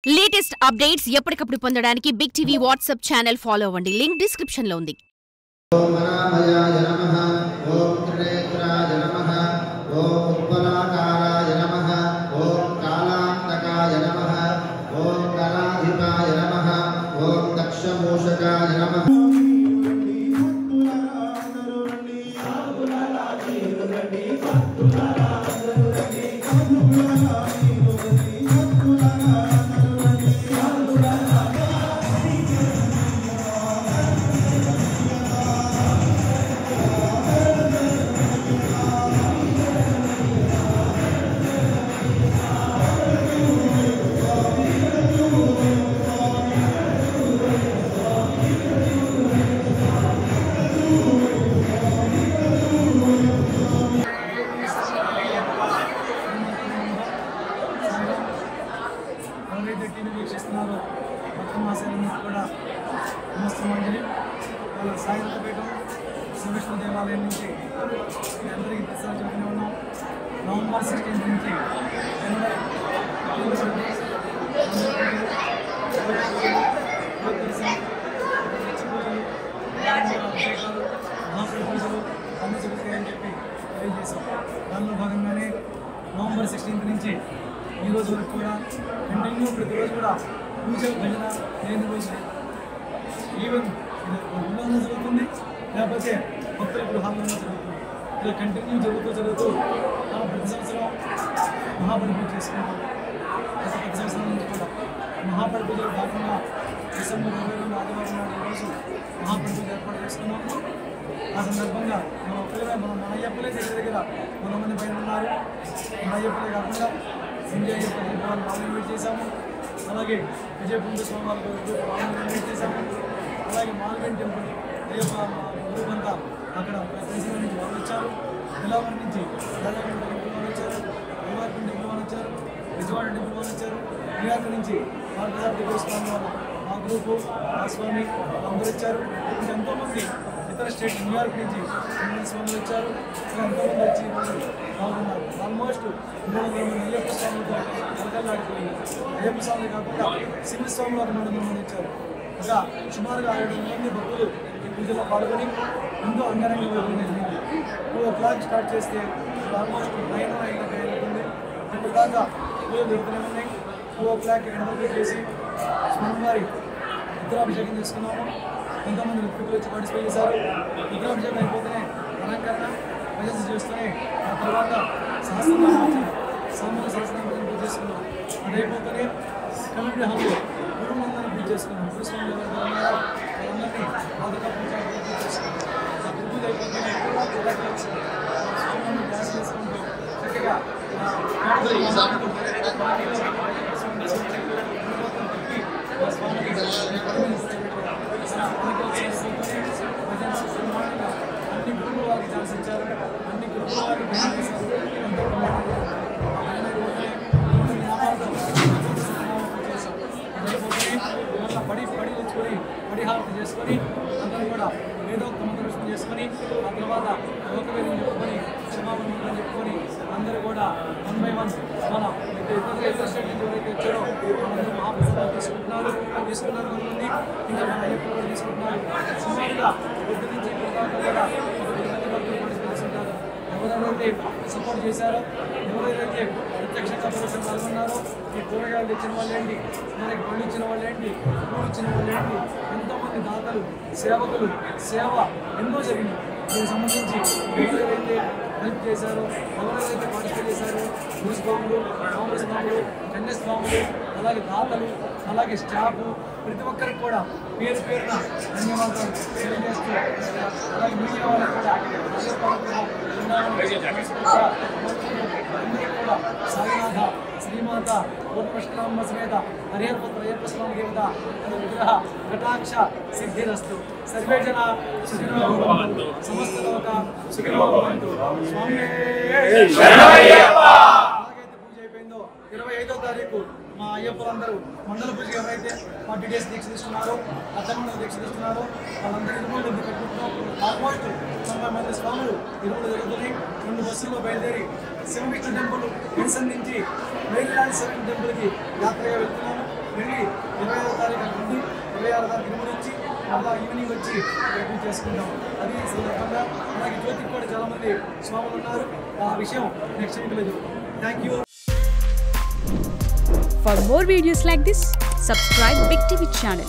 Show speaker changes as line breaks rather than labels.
Latest updates ఎప్పటికప్పుడు పొందడానికి big TV WhatsApp channel follow అవ్వండి. లింక్ డిస్క్రిప్షన్ లో ఉంది.
ఓం అనామయాయ నమః ఓం త్రినేత్రాయ నమః ఓం ఉత్పలాకారాయ నమః ఓం కాలాంతకాయ నమః ఓం గణాధిపాయ నమః ఓం దక్షమూషకాయ నమః
వీక్షిస్తున్నారు భక్తమాసాలన్నీ కూడా సమస్త మండలి వాళ్ళ సాయంత్రపేట శ్రీవిష్ణు దేవాలయం నుంచి మీ అందరికీ ప్రసాదం చెప్తూనే ఉన్నాం. నవంబర్ 16 నుంచి జనవరి 15 మహాప్రభూజలు అన్ని జరుగుతాయని చెప్పి తెలియజేశాం. దానిలో భాగంగానే నవంబర్ 16 నుంచి ఈ రోజు వరకు కూడా కంటిన్యూ ప్రతిరోజు కూడా పూజ భజన లేని రోజు ఈవెన్ ఊళ్ళోనే జరుగుతుంది, లేకపోతే భక్తుల గృహాల్లోనే జరుగుతుంది. ఇలా కంటిన్యూ జరుగుతూ మనం ప్రతి సంవత్సరం మహాపరిపూజ చేసుకుంటాం. గత 10 సంవత్సరాల నుంచి కూడా మహాపరిపూజలో భాగంగా డిసెంబర్ 22 ఆదివారం నాడు ఈరోజు మహాపరిపూజ ఏర్పాటు చేసుకున్నాము. ఆ సందర్భంగా మన అయ్యప్పలే దగ్గర 100 మంది పైన ఉన్నారు. మన అయ్యప్పలే కాకుండా సంజయ్ అయ్యప్ప దీపావళి వాళ్ళని ఇన్వైట్ చేశాము. అలాగే విజయపుంజ స్వామి వాళ్ళని ఇన్వైట్ చేశాము. అలాగే మాల్గన్ టెంపుల్ అయ్యప్ప గ్రూప్ అంతా అక్కడ ప్రదేశం నుంచి వాళ్ళు వచ్చారు. నిలావరి నుంచి రాజాగండ టెంపుల్ వాళ్ళు వచ్చారు, గురువారం టెంపుల్ వాళ్ళు వచ్చారు, విజయవాడ టెంపుల్ వాళ్ళు వచ్చారు. న్యూయార్క్ నుంచి పార్వతీసార్ దగ్గర స్వామి వాళ్ళు మా గ్రూపు మా స్వామి అందరూ వచ్చారు. ఇంకా ఎంతోమంది ఇతర స్టేట్ న్యూయార్క్ నుంచి స్వాములు వచ్చారు. ఇంకా ఎంతోమంది వచ్చి బాగున్నారు. ఆల్మోస్ట్ 300 మంది అయ్యప్ప స్వాములతో కలకల్లాడిపోయింది. అయ్యప్ప స్వామి కాకుండా సింహ స్వాములు 300 మంది వచ్చారు. ఇంకా సుమారుగా 700 మంది భక్తులు ఈ పూజలో పాల్గొని ఎంతో అంగరంగ వైభవంగా జరిగింది. 2 o'clock స్టార్ట్ చేస్తే ఆల్మోస్ట్ 9 అవుతుంది. ఇప్పుడు దాకా పూజలు జరుగుతూనే ఉన్నాయి. 2 o'clock ఇక్కడ కంప్లీట్ చేసి స్వామివారి రుద్రాభిషేకం చేసుకున్నాము. ఎంతోమంది వ్యక్తులు వచ్చి పార్టిసిపేట్ చేశారు. రుద్రాభిషేకం అయిపోతేనే అలంకరణ భజన చేస్తూనే ఆ తర్వాత సహస్రనామం సామూహిక సహస్రనామం పూజ చేసుకున్నాం. అది అయిపోతేనే కమిటీ హాల్లో గురువులందరినీ పూజ చేసుకున్నాం. గురుస్వామి ఎవరైతే ఉన్నారో వాళ్ళందరినీ బాధగా పూజ చేసుకున్నాం. ఆ పూజ అయిపోతేనే స్వామిని ధ్యానం చేసుకుంటూ చక్కగా అన్ని గురువులు వారికి ఛాన్స్ ఇచ్చారు. అన్ని గురువులు వారికి పడి తెచ్చుకొని పడిహారతి చేసుకొని అందరూ కూడా వేదోక్త మంత్రం చేసుకొని ఆ తర్వాత లోకవేదం చెప్పుకొని క్షమాపణ చెప్పుకొని అందరూ కూడా 1 by 1 మన ఇతర స్టేట్ నుంచి ఎవరైతే వచ్చారో వాళ్ళందరూ మహాప్రసాదాలు తీసుకున్నారు కొంతమంది. ఇంకా మన అయ్యప్ప కూడా తీసుకుంటున్నారు. సుమారుగా పొద్దు నుంచి కూడా పార్టిసిపేట్ ఎవరెవరైతే సపోర్ట్ చేశారో, ఎవరెవరైతే ప్రత్యక్షంగా ప్రదర్శన పాల్గొన్నారో, ఈ కూరగాయలు తెచ్చిన వాళ్ళేంటి, మనకి పళ్ళు ఇచ్చిన వాళ్ళేంటి, పూలు ఇచ్చిన వాళ్ళేంటి, ఎంతోమంది దాతలు సేవకులు సేవ ఎన్నో జరిగింది. దీనికి సంబంధించి ఎవరెవరైతే హెల్ప్ చేశారో, ఎవరెవరైతే పార్టిసిపేట్ చేశారో, గురుస్వాములు కాంగ్రెస్ స్వాములు ఎన్ఎస్ స్వాములు అలాగే దాతలు అలాగే స్టాఫ్ ప్రతి ఒక్కరికి కూడా పేరు పేరున ధన్యవాదాలు తెలియజేస్తూ అలాగే మీడియా వాళ్ళకి కూడా కూడా సాయినాథ శ్రీమాత పూర్వష్టాంబ సమేత హరిహరపుత్ర అయ్యప్ప స్వామి దేవత విగ్రహ కటాక్ష సిద్ధిరస్తు సర్వే జన సుఖినో భవంతు సమస్త లోక సుఖినో భవంతు. స్వామి ఎలాగైతే పూజ అయిపోయిందో 25వ తారీఖు మా అయ్యప్పలందరూ మండల పూజ ఎవరైతే 40 days దీక్ష తీసుకున్నారో, అర్థమండల దీక్ష తీసుకున్నారో వాళ్ళందరూ ఇరుములు పెట్టుకుంటున్నాం. ఆల్మోస్ట్ 90 మంది స్వాములు ఇరుములు జరుగుతున్నాయి. 2 బస్సుల్లో బయలుదేరి శివవిష్ణు టెంపుల్ విన్సన్ నుంచి మేరీలాండ్ శివన్ టెంపుల్కి యాత్రగా వెళ్తున్నాము. పూజారదా తిరుమలొచ్చి అలా ఈవినింగ్ వచ్చి పూజ చేసుకుంటాం. అది సందర్భంగా అలాగే జ్యోతికి కూడా చాలామంది స్వాములు ఉన్నారు. ఆ విషయం నెక్స్ట్ వీడియోలో చెప్తాం. Thank you.
For more videos like this, subscribe Big TV channel.